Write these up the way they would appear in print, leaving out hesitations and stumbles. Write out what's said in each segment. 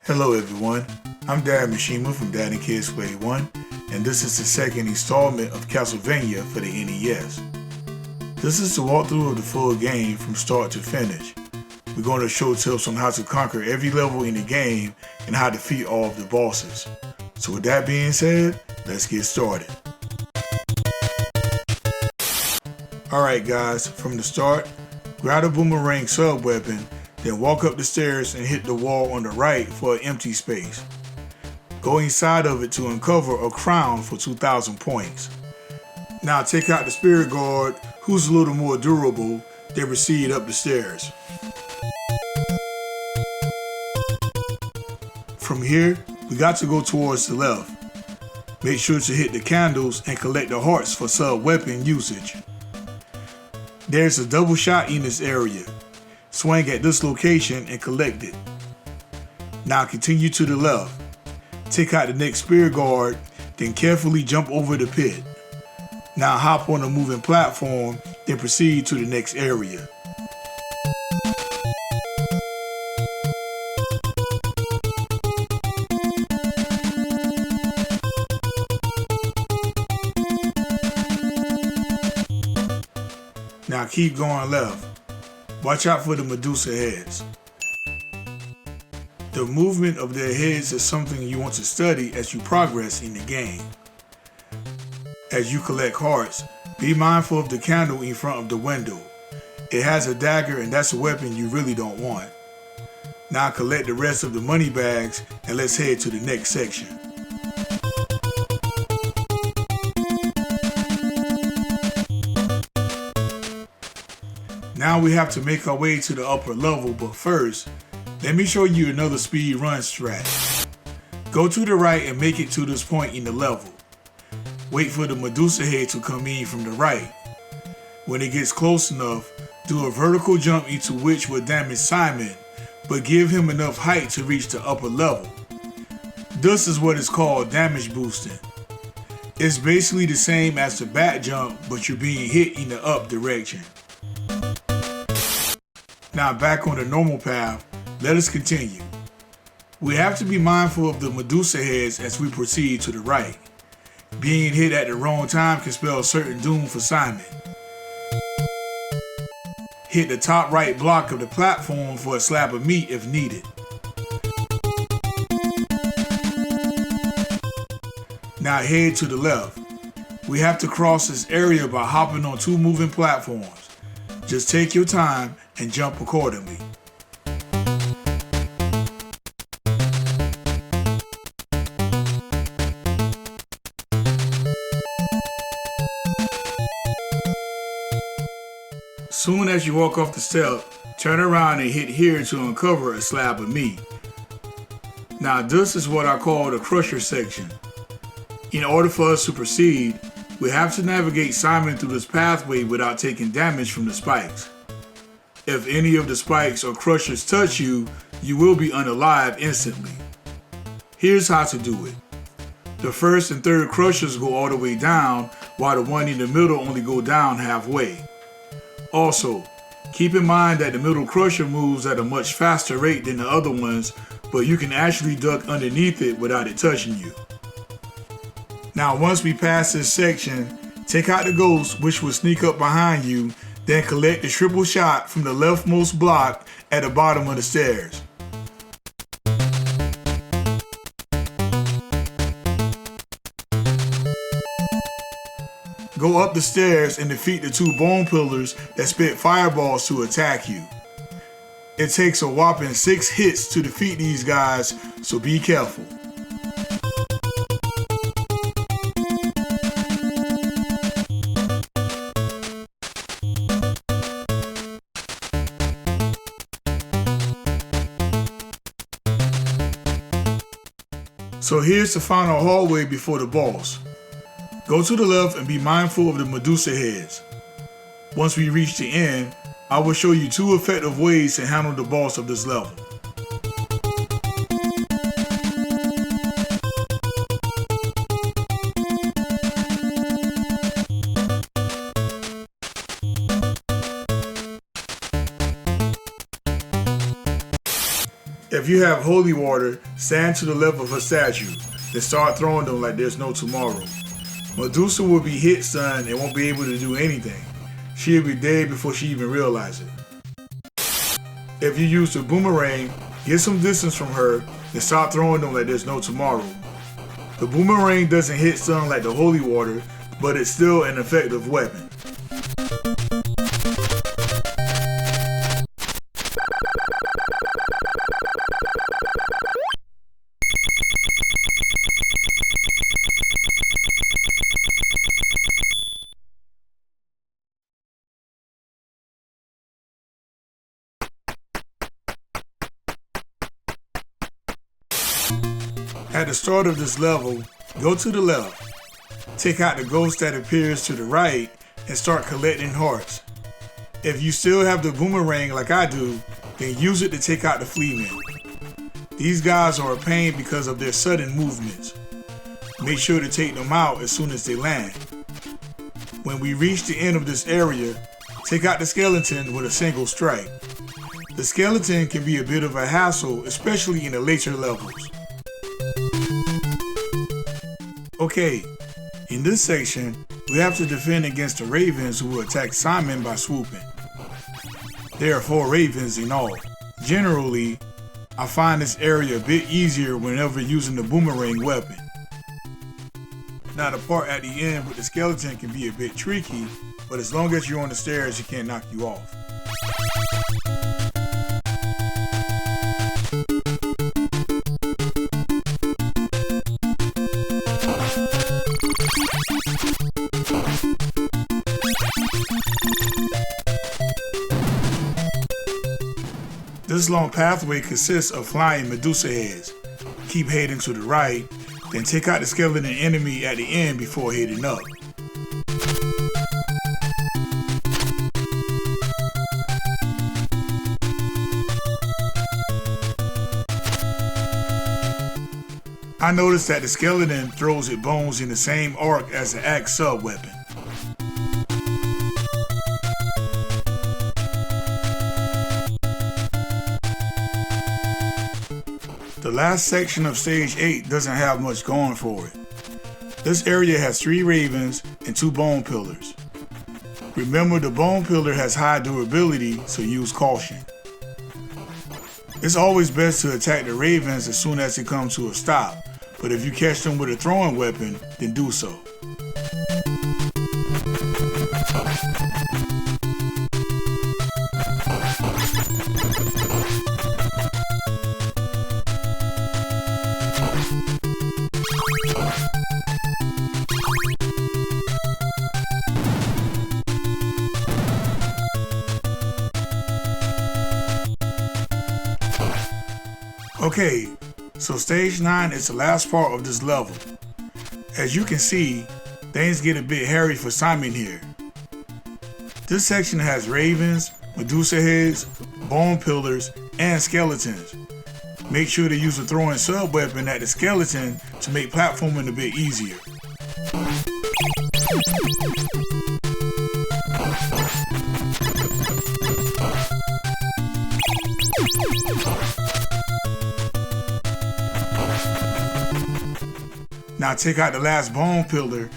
Hello everyone, I'm Dad Mishima from Dad and Kids Play 1, and this is the second installment of Castlevania for the NES. This is the walkthrough of the full game from start to finish. We're going to show tips on how to conquer every level in the game and how to defeat all of the bosses. So with that being said, let's get started. Alright guys, from the start, grab a boomerang sub-weapon, then walk up the stairs and hit the wall on the right for an empty space. Go inside of it to uncover a crown for 2,000 points. Now take out the spirit guard, who's a little more durable, then proceed up the stairs. From here, we got to go towards the left. Make sure to hit the candles and collect the hearts for sub-weapon usage. There's a double shot in this area. Swing at this location and collect it. Now continue to the left. Take out the next spear guard, then carefully jump over the pit. Now hop on a moving platform, then proceed to the next area. Now keep going left. Watch out for the Medusa heads. The movement of their heads is something you want to study as you progress in the game. As you collect hearts, be mindful of the candle in front of the window. It has a dagger and that's a weapon you really don't want. Now collect the rest of the money bags and let's head to the next section. Now we have to make our way to the upper level, but first, let me show you another speed run strat. Go to the right and make it to this point in the level. Wait for the Medusa head to come in from the right. When it gets close enough, do a vertical jump into which will damage Simon, but give him enough height to reach the upper level. This is what is called damage boosting. It's basically the same as the bat jump, but you're being hit in the up direction. Now back on the normal path, let us continue. We have to be mindful of the Medusa heads as we proceed to the right. Being hit at the wrong time can spell certain doom for Simon. Hit the top right block of the platform for a slab of meat if needed. Now head to the left. We have to cross this area by hopping on two moving platforms. Just take your time and jump accordingly. Soon as you walk off the step, turn around and hit here to uncover a slab of meat. Now this is what I call the crusher section. In order for us to proceed, we have to navigate Simon through this pathway without taking damage from the spikes. If any of the spikes or crushers touch you, you will be unalive instantly. Here's how to do it. The first and third crushers go all the way down, while the one in the middle only go down halfway. Also, keep in mind that the middle crusher moves at a much faster rate than the other ones, but you can actually duck underneath it without it touching you. Now once we pass this section, take out the ghost which will sneak up behind you, then collect the triple shot from the leftmost block at the bottom of the stairs. Go up the stairs and defeat the two bone pillars that spit fireballs to attack you. It takes a whopping 6 hits to defeat these guys, so be careful. So here's the final hallway before the boss. Go to the left and be mindful of the Medusa heads. Once we reach the end, I will show you 2 effective ways to handle the boss of this level. If If you have holy water, stand to the left of her statue, then start throwing them like there's no tomorrow. Medusa will be hit, son, and won't be able to do anything. She'll be dead before she even realizes it. If you use the boomerang, get some distance from her, then start throwing them like there's no tomorrow. The boomerang doesn't hit stun like the holy water, but it's still an effective weapon. At the start of this level, go to the left, take out the ghost that appears to the right, and start collecting hearts. If you still have the boomerang like I do, then use it to take out the flea men. These guys are a pain because of their sudden movements. Make sure to take them out as soon as they land. When we reach the end of this area, take out the skeleton with a single strike. The skeleton can be a bit of a hassle, especially in the later levels. Okay, in this section, we have to defend against the ravens who will attack Simon by swooping. There are 4 ravens in all. Generally, I find this area a bit easier whenever using the boomerang weapon. Now the part at the end with the skeleton can be a bit tricky, but as long as you're on the stairs, it can't knock you off. This long pathway consists of flying Medusa heads. Keep heading to the right, then take out the skeleton enemy at the end before heading up. I noticed that the skeleton throws its bones in the same arc as the axe sub-weapon. The last section of stage 8 doesn't have much going for it. This area has 3 ravens and 2 bone pillars. Remember, the bone pillar has high durability, so use caution. It's always best to attack the ravens as soon as they come to a stop, but if you catch them with a throwing weapon, then do so. Okay, so stage 9 is the last part of this level. As you can see, things get a bit hairy for Simon here. This section has ravens, Medusa heads, bone pillars, and skeletons. Make sure to use a throwing sub-weapon at the skeleton to make platforming a bit easier. Now take out the last bone pillar,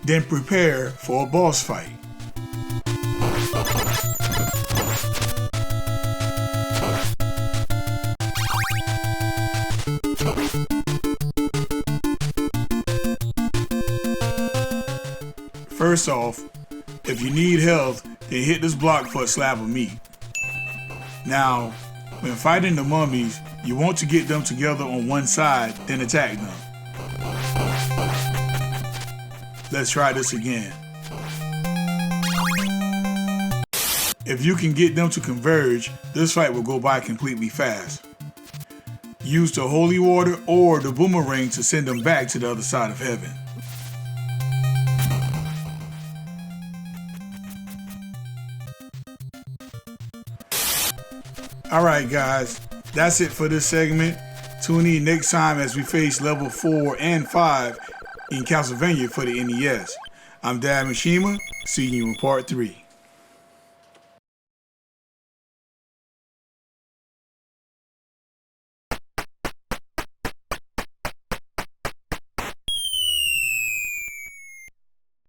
then prepare for a boss fight. First off, if you need health, then hit this block for a slab of meat. Now, when fighting the mummies, you want to get them together on one side, then attack them. Let's try this again. If you can get them to converge, this fight will go by completely fast. Use the holy water or the boomerang to send them back to the other side of heaven. Alright guys, that's it for this segment. Tune in next time as we face level 4 and 5 in Castlevania for the NES. I'm Dad Mishima, see you in part 3.